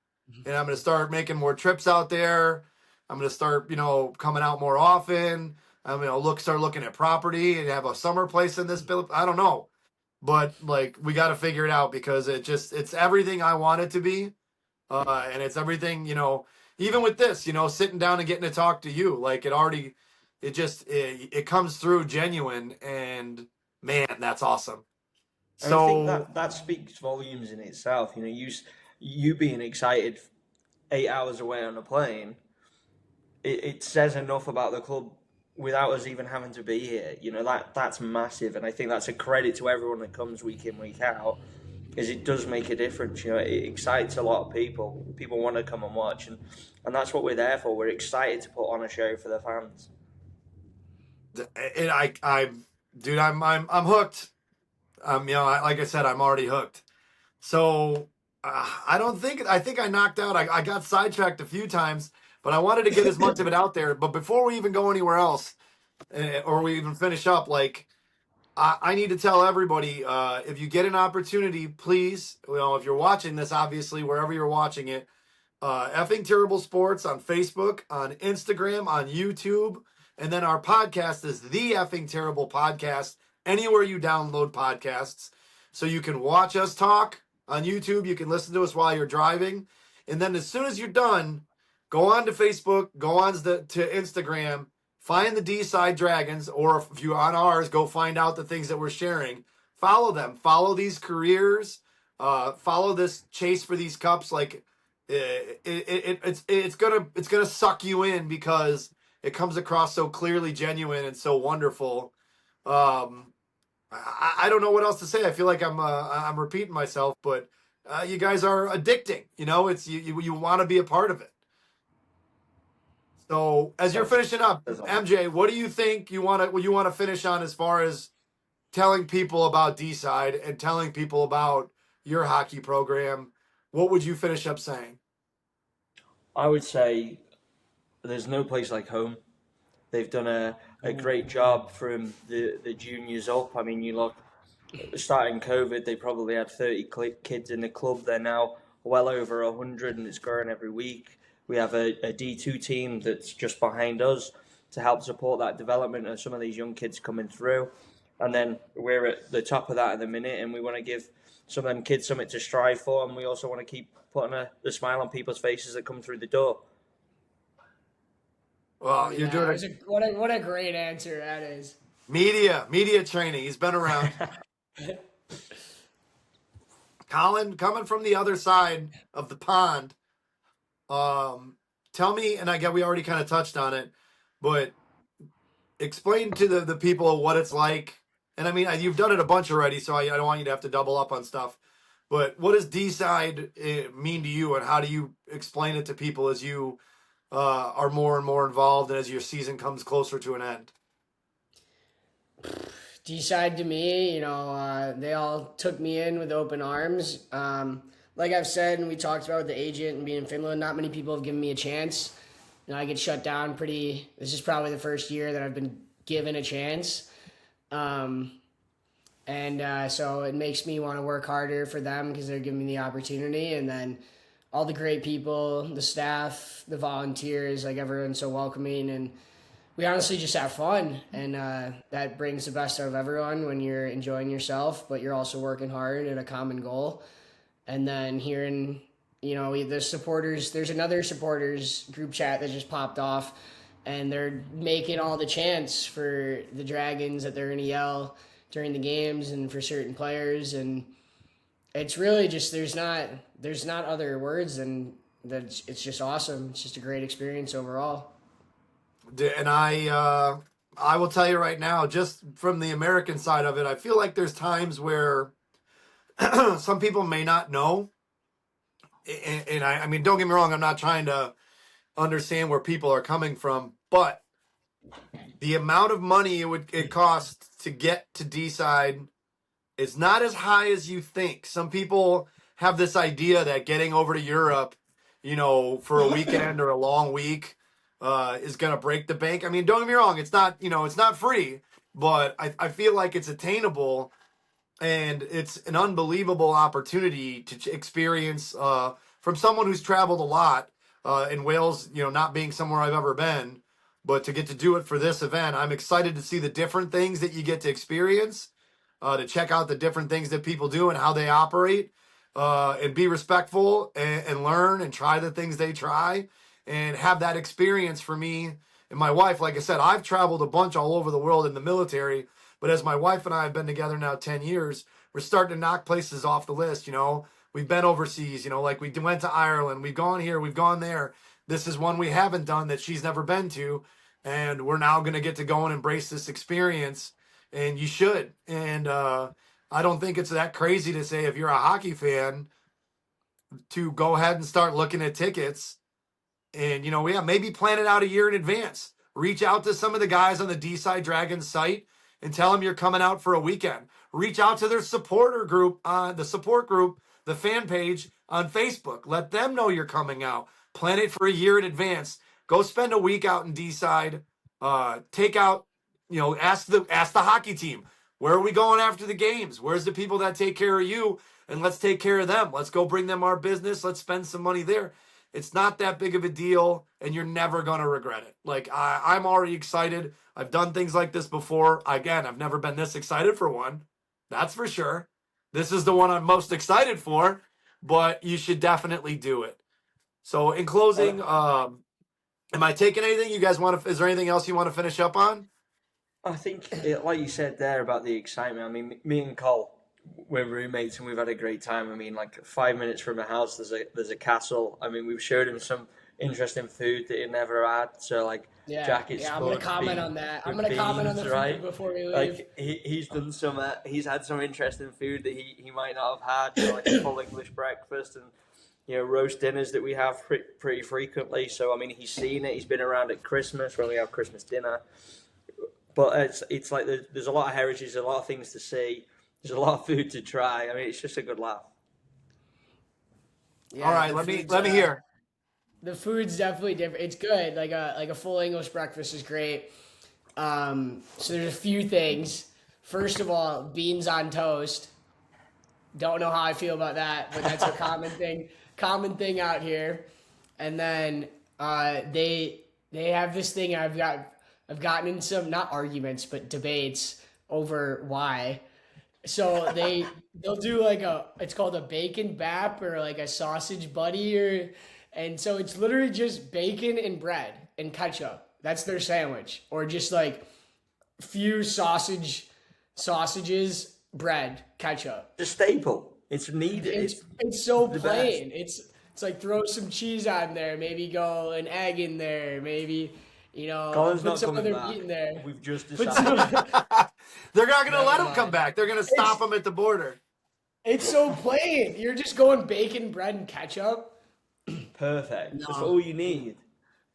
And I'm going to start making more trips out there. I'm going to start, coming out more often. I'm going to start looking at property and have a summer place in this. I don't know. But like, we got to figure it out because it's everything I want it to be. And it's everything, even with this, sitting down and getting to talk to you, like it comes through genuine, and man, that's awesome. And I think that speaks volumes in itself. You being excited 8 hours away on a plane, it says enough about the club without us even having to be here. That's massive, and I think that's a credit to everyone that comes week in, week out, is it does make a difference. It excites a lot of people. People want to come and watch, and that's what we're there for. We're excited to put on a show for the fans. And I'm hooked. Like I said, I'm already hooked. So I think I knocked out. I got sidetracked a few times, but I wanted to get as much of it out there. But before we even go anywhere else, or we even finish up, like I need to tell everybody, if you get an opportunity, please, if you're watching this, obviously wherever you're watching it, Effing Terrible Sports on Facebook, on Instagram, on YouTube, and then our podcast is the Effing Terrible Podcast. Anywhere you download podcasts, so you can watch us talk on YouTube. You can listen to us while you're driving. And then as soon as you're done, go on to Facebook, go on to Instagram, find the Deeside Dragons, or if you're on ours, go find out the things that we're sharing. Follow them. Follow these careers. Follow this chase for these cups. Like it's gonna suck you in because it comes across so clearly genuine and so wonderful. I don't know what else to say. I feel like I'm repeating myself, but you guys are addicting. You know, it's you want to be a part of it. So as you're finishing up, MJ, what do you think you want to finish on as far as telling people about Deeside and telling people about your hockey program? What would you finish up saying? I would say there's no place like home. They've done a great job from the juniors up. I mean, you look, starting COVID, they probably had 30 kids in the club. They're now well over 100, and it's growing every week. We have a D2 team that's just behind us to help support that development of some of these young kids coming through. And then we're at the top of that in the minute, and we want to give some of them kids something to strive for, and we also want to keep putting the smile on people's faces that come through the door. Well, you're doing what a great answer that is. Media training. He's been around. Colin, coming from the other side of the pond, tell me, and I get we already kind of touched on it, but explain to the people what it's like. And I mean, you've done it a bunch already, so I don't want you to have to double up on stuff. But what does Deeside mean to you, and how do you explain it to people as you are more and more involved and as your season comes closer to an end? Deeside to me, they all took me in with open arms. Like I've said, and we talked about with the agent and being in Finland, not many people have given me a chance. I get shut down this is probably the first year that I've been given a chance. So it makes me want to work harder for them because they're giving me the opportunity. And then all the great people, the staff, the volunteers, like everyone's so welcoming, and we honestly just have fun, and that brings the best out of everyone when you're enjoying yourself, but you're also working hard at a common goal. And then hearing, the supporters, there's another supporters group chat that just popped off, and they're making all the chants for the Dragons that they're going to yell during the games and for certain players. And it's really just, there's not other words than that. It's just awesome. It's just a great experience overall. And I will tell you right now, just from the American side of it, I feel like there's times where some people may not know. And I mean, don't get me wrong, I'm not trying to understand where people are coming from, but the amount of money it costs to get to Deeside is not as high as you think. Some people have this idea that getting over to Europe, for a weekend or a long week, is going to break the bank. I mean, don't get me wrong. It's not, it's not free, but I feel like it's attainable, and it's an unbelievable opportunity to experience from someone who's traveled a lot in Wales, not being somewhere I've ever been, but to get to do it for this event. I'm excited to see the different things that you get to experience, to check out the different things that people do and how they operate, and be respectful and learn and try the things they try. And have that experience for me and my wife. Like I said, I've traveled a bunch all over the world in the military, but as my wife and I have been together now 10 years, we're starting to knock places off the list. We've been overseas, like we went to Ireland, we've gone here, we've gone there. This is one we haven't done that she's never been to. And we're now going to get to go and embrace this experience, and you should. And I don't think it's that crazy to say, if you're a hockey fan, to go ahead and start looking at tickets. And, maybe plan it out a year in advance. Reach out to some of the guys on the Deeside Dragons site and tell them you're coming out for a weekend. Reach out to their supporter group, the support group, the fan page on Facebook. Let them know you're coming out. Plan it for a year in advance. Go spend a week out in Deeside. Take out, ask the hockey team, where are we going after the games? Where's the people that take care of you? And let's take care of them. Let's go bring them our business. Let's spend some money there. It's not that big of a deal, and you're never going to regret it. Like, I'm already excited. I've done things like this before. Again, I've never been this excited for one. That's for sure. This is the one I'm most excited for, but you should definitely do it. So in closing, Am I taking anything you guys want to? Is there anything else you want to finish up on? I think, like you said there about the excitement. I mean, me and Cole, we're roommates and we've had a great time. I mean, like 5 minutes from the house, there's a castle. I mean, we've showed him some interesting food that he never had. So like Yeah, jacket yeah. I'm gonna spud comment beef on that. I'm with gonna comment on beans, the food right? before we leave. Like he's done some, he's had some interesting food that he might not have had. You know, like a full English breakfast and roast dinners that we have pretty frequently. So I mean, he's seen it. He's been around at Christmas when we have Christmas dinner. But it's like there's a lot of heritage, there's a lot of things to see, there's a lot of food to try. I mean, it's just a good laugh. Yeah, All right, let me hear. The food's definitely different. It's good. Like a full English breakfast is great. So there's a few things. First of all, beans on toast. Don't know how I feel about that, but that's a common thing. Common thing out here. And then they have this thing. I've gotten in some, not arguments, but debates over why. So they'll do like it's called a bacon bap or like a sausage buddy, and so it's literally just bacon and bread and ketchup. That's their sandwich, or just like few sausages, bread, ketchup. It's a staple. It's needed. It's so the plain. It's like throw some cheese on there, maybe go an egg in there, maybe Colin's put not some coming other back. meat in there. We've just Put decided. They're not going to let him mind. come back. They're going to stop him at the border. It's so plain. You're just going bacon, bread, and ketchup. Perfect. No. That's all you need.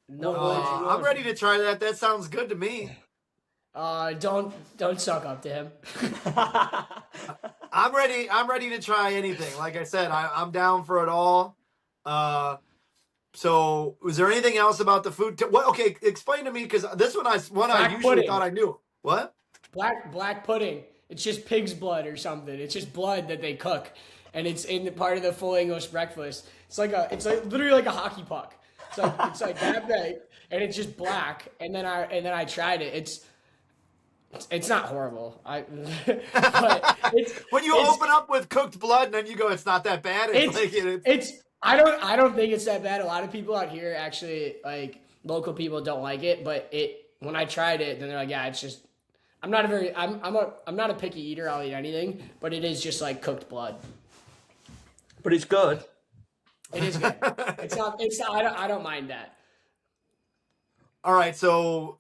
No What more way. do you I'm want? ready to try that. That sounds good to me. Don't suck up to him. I'm ready. I'm ready to try anything. Like I said, I'm down for it all. So, was there anything else about the food? What? Okay, explain to me because this one I Black usually pudding. thought I knew. What? Black pudding. It's just pig's blood or something. It's just blood that they cook, and it's in the part of the full English breakfast. It's like literally like a hockey puck. It's like that big, and it's just black. And then I tried it. It's not horrible. But When you open up with cooked blood and then you go, it's not that bad. I don't think it's that bad. A lot of people out here actually, like local people, don't like it. But when I tried it, then they're like, yeah, it's just. I'm not a picky eater. I'll eat anything, but it is just like cooked blood. But it's good. It is good. It's not. I don't mind that. All right, so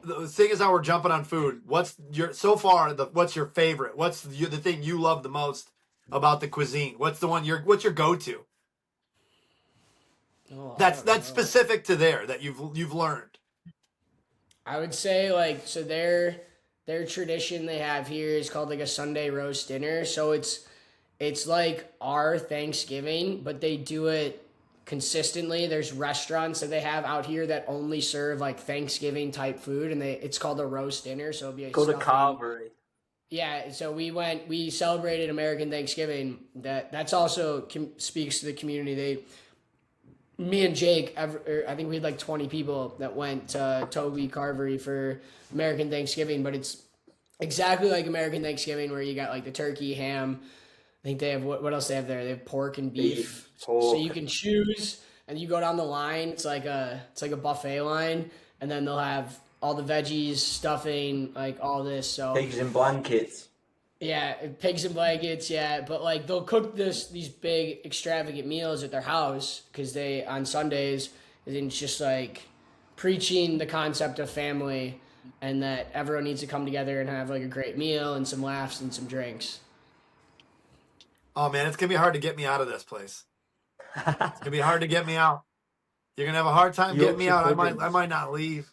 the thing is how we're jumping on food. What's your favorite? What's the thing you love the most about the cuisine? What's your go-to? Oh, That's specific to there that you've learned. I would say so their tradition they have here is called like a Sunday roast dinner. So it's like our Thanksgiving, but they do it consistently. There's restaurants that they have out here that only serve like Thanksgiving type food, and it's called a roast dinner. So it'd be Called a carvery. Yeah, so we celebrated American Thanksgiving. That's also speaks to the community. Me and Jake, I think we had like 20 people that went to Toby Carvery for American Thanksgiving, but it's exactly like American Thanksgiving where you got like the turkey, ham. I think they have what else they have there? They have pork and beef. Pork. So you can choose, and you go down the line. It's like a buffet line, and then they'll have all the veggies, stuffing, like all this. So Pigs in blankets. yeah, pigs and blankets, yeah. But like they'll cook these big extravagant meals at their house because they on Sundays, and it's just like preaching the concept of family and that everyone needs to come together and have like a great meal and some laughs and some drinks. Oh man, it's gonna be hard to get me out of this place. It's gonna be hard to get me out. You're gonna have a hard time getting me out. I might not leave.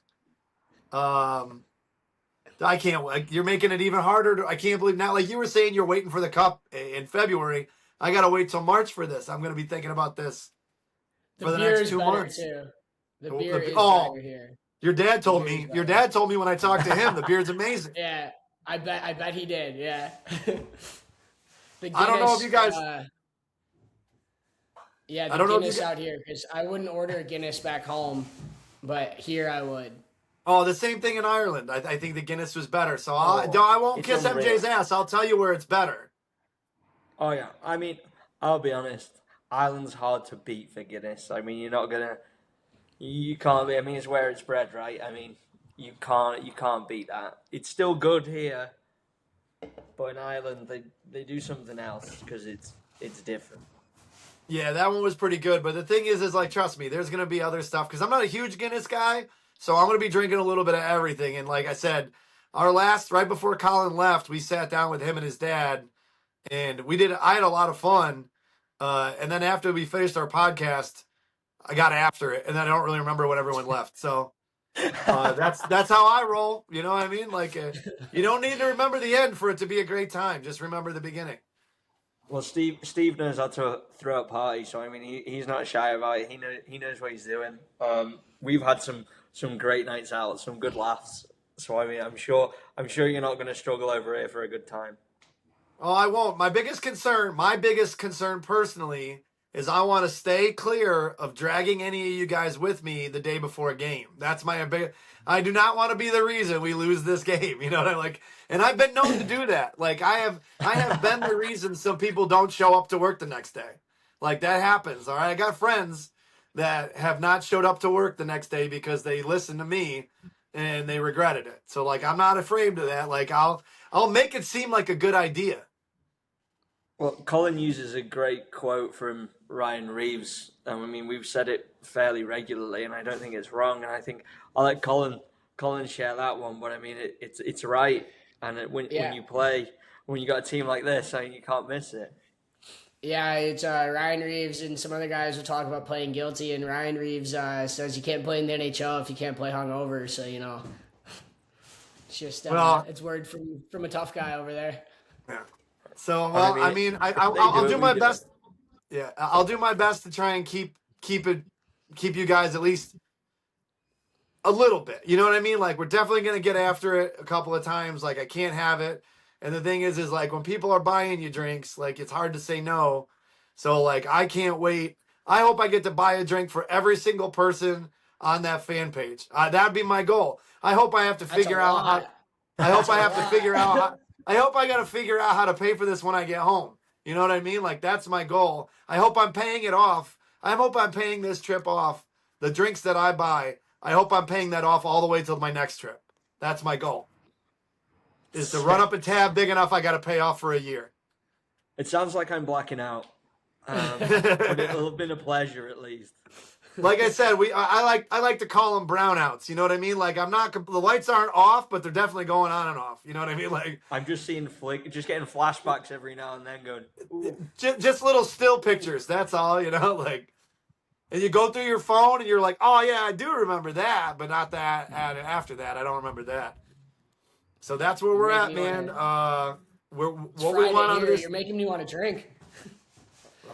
I can't. You're making it even harder. I can't believe now. Like you were saying, you're waiting for the cup in February. I gotta wait till March for this. I'm gonna be thinking about this for the next 2 months. Too. The beer is better here. Your dad told me. Your dad told me when I talked to him, the beer's amazing. Yeah, I bet he did. Yeah. I don't know if you guys. Yeah, I don't know if Guinness out here because I wouldn't order a Guinness back home, but here I would. Oh, the same thing in Ireland. I think the Guinness was better. So I won't kiss unreal. MJ's ass. I'll tell you where it's better. Oh yeah, I mean, I'll be honest. Ireland's hard to beat for Guinness. I mean, you're not gonna You can't. I mean, it's where it's bred, right? I mean, you can't beat that. It's still good here, but in Ireland they do something else because it's different. Yeah, that one was pretty good. But the thing is like, trust me, there's gonna be other stuff because I'm not a huge Guinness guy, so I'm gonna be drinking a little bit of everything. And like I said, our last right before Colin left, we sat down with him and his dad, and we did. I had a lot of fun. And then after we finished our podcast, I got after it, and then I don't really remember when everyone left. So that's how I roll. You know what I mean? Like you don't need to remember the end for it to be a great time. Just remember the beginning. Well, Steve knows how to throw a party, so I mean he's not shy about it. He knows what he's doing. We've had some great nights out, some good laughs. So I mean I'm sure you're not going to struggle over here for a good time. Oh, I won't. My biggest concern personally is I want to stay clear of dragging any of you guys with me the day before a game. That's my big. I do not want to be the reason we lose this game. You know what I'm like? And I've been known to do that. Like I have been the reason some people don't show up to work the next day. Like that happens. All right. I got friends that have not showed up to work the next day because they listened to me and they regretted it. So like I'm not afraid of that. Like I'll make it seem like a good idea. Well, Colin uses a great quote from Ryan Reeves. I mean, we've said it fairly regularly, and I don't think it's wrong. And I think I'll let Colin share that one. But I mean, it's right. And when Yeah. when you got a team like this, I mean, you can't miss it. Yeah, it's Ryan Reeves and some other guys will talk about playing guilty, and Ryan Reeves says you can't play in the NHL if you can't play hungover. So it's just Well, it's word from a tough guy over there. yeah. So well, I mean, I'll do my best. Yeah, I'll do my best to try and keep you guys at least a little bit. You know what I mean? Like we're definitely gonna get after it a couple of times. Like I can't have it. And the thing is like when people are buying you drinks, like it's hard to say no. So like I can't wait. I hope I get to buy a drink for every single person on that fan page. That'd be my goal. I hope I have to That's a figure out how. lot. I hope That's a I have to lot. figure out. I hope I got to figure out how to pay for this when I get home. You know what I mean? Like that's my goal. I hope I'm paying it off. I hope I'm paying this trip off. The drinks that I buy, I hope I'm paying that off all the way till my next trip. That's my goal. Is to run up a tab big enough I got to pay off for a year. It sounds like I'm blacking out, but it'll have been a pleasure at least. Like I said, I like to call them brownouts. You know what I mean? Like I'm not the lights aren't off, but they're definitely going on and off. You know what I mean? Like I'm just seeing just getting flashbacks every now and then, going, ooh. just little still pictures. That's all. You know, like and you go through your phone and you're like, oh yeah, I do remember that, but not that. After that, I don't remember that. So that's where we're at, man. We're what we want on this. You're making me want to drink.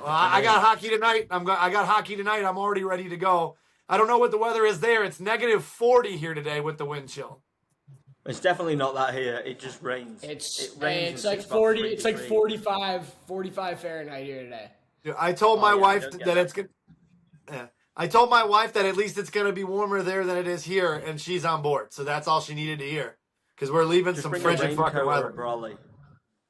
I got hockey tonight. I got hockey tonight. I'm already ready to go. I don't know what the weather is there. It's negative 40 here today with the wind chill. It's definitely not that here. It just rains. It rains it's like 40. It's like 45 Fahrenheit here today. Dude, I told my wife that it's good. Yeah. I told my wife that at least it's going to be warmer there than it is here, and she's on board. So that's all she needed to hear. Because we're leaving just some bring frigid fucking weather.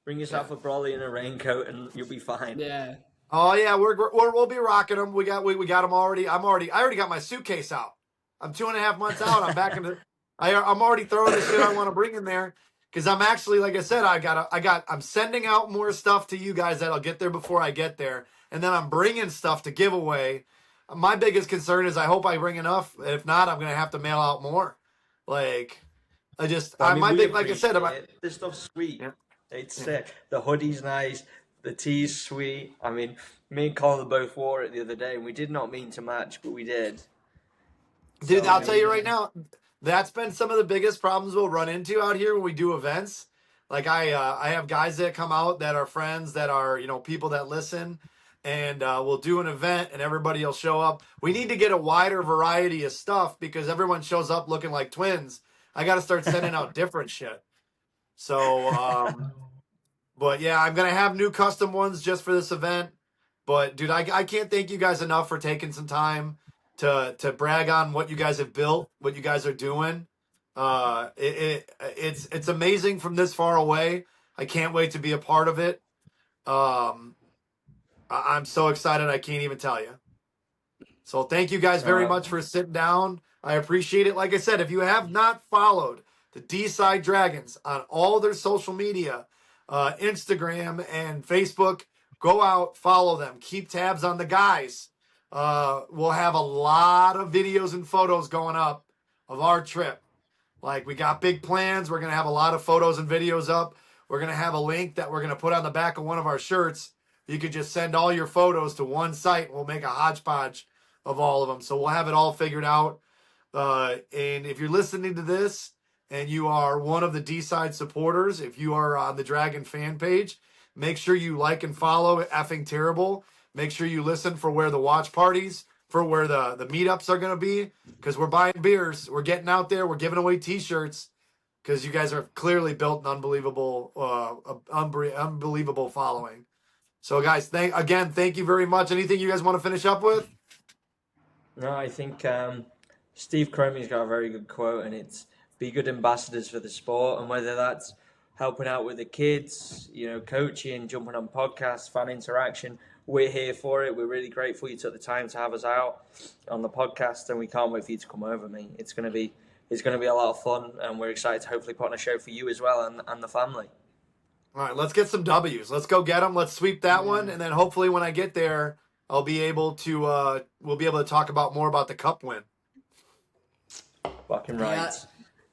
Bring yourself a brolly and a raincoat, and you'll be fine. Yeah. Oh yeah, we'll be rocking them. We got them already. I already got my suitcase out. I'm 2.5 months out. I'm back in the. I'm already throwing the shit I want to bring in there because I'm actually, like I said, I'm sending out more stuff to you guys that'll get there before I get there, and then I'm bringing stuff to give away. My biggest concern is I hope I bring enough. If not, I'm gonna have to mail out more. Like, like I said, this stuff's sweet. Yeah. It's sick. The hoodie's nice. The tea's sweet. I mean, me and Colin both wore it the other day, and we did not mean to match, but we did. Dude, I'll tell you right now, that's been some of the biggest problems we'll run into out here when we do events. Like I have guys that come out that are friends that are, people that listen, and we'll do an event and everybody will show up. We need to get a wider variety of stuff because everyone shows up looking like twins. I got to start sending out different shit. So, but yeah, I'm going to have new custom ones just for this event. But dude, I can't thank you guys enough for taking some time to brag on what you guys have built, what you guys are doing. It's amazing from this far away. I can't wait to be a part of it. I'm so excited. I can't even tell you. So thank you guys very much for sitting down. I appreciate it. Like I said, if you have not followed the Deeside Dragons on all their social media, Instagram and Facebook, go out, follow them. Keep tabs on the guys. We'll have a lot of videos and photos going up of our trip. Like, we got big plans. We're going to have a lot of photos and videos up. We're going to have a link that we're going to put on the back of one of our shirts. You could just send all your photos to one site. We'll make a hodgepodge of all of them. So we'll have it all figured out. And if you're listening to this and you are one of the Deeside supporters, if you are on the Dragon fan page, make sure you like and follow Effing Terrible. Make sure you listen for where the watch parties, for where the meetups are going to be, because we're buying beers. We're getting out there. We're giving away T-shirts because you guys are clearly built an unbelievable following. So, guys, thank you very much. Anything you guys want to finish up with? No, I think Steve Chromy's got a very good quote, and it's be good ambassadors for the sport, and whether that's helping out with the kids, coaching, jumping on podcasts, fan interaction, we're here for it. We're really grateful you took the time to have us out on the podcast, and we can't wait for you to come over, mate. It's going to be a lot of fun, and we're excited to hopefully put on a show for you as well and the family. All right, let's get some W's. Let's go get them. Let's sweep that one, and then hopefully when I get there, I'll be able to. We'll be able to talk more about the cup win. Fucking right. Yeah.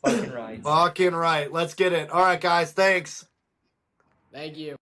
Fucking right. Fucking right. Let's get it. All right, guys. Thanks. Thank you.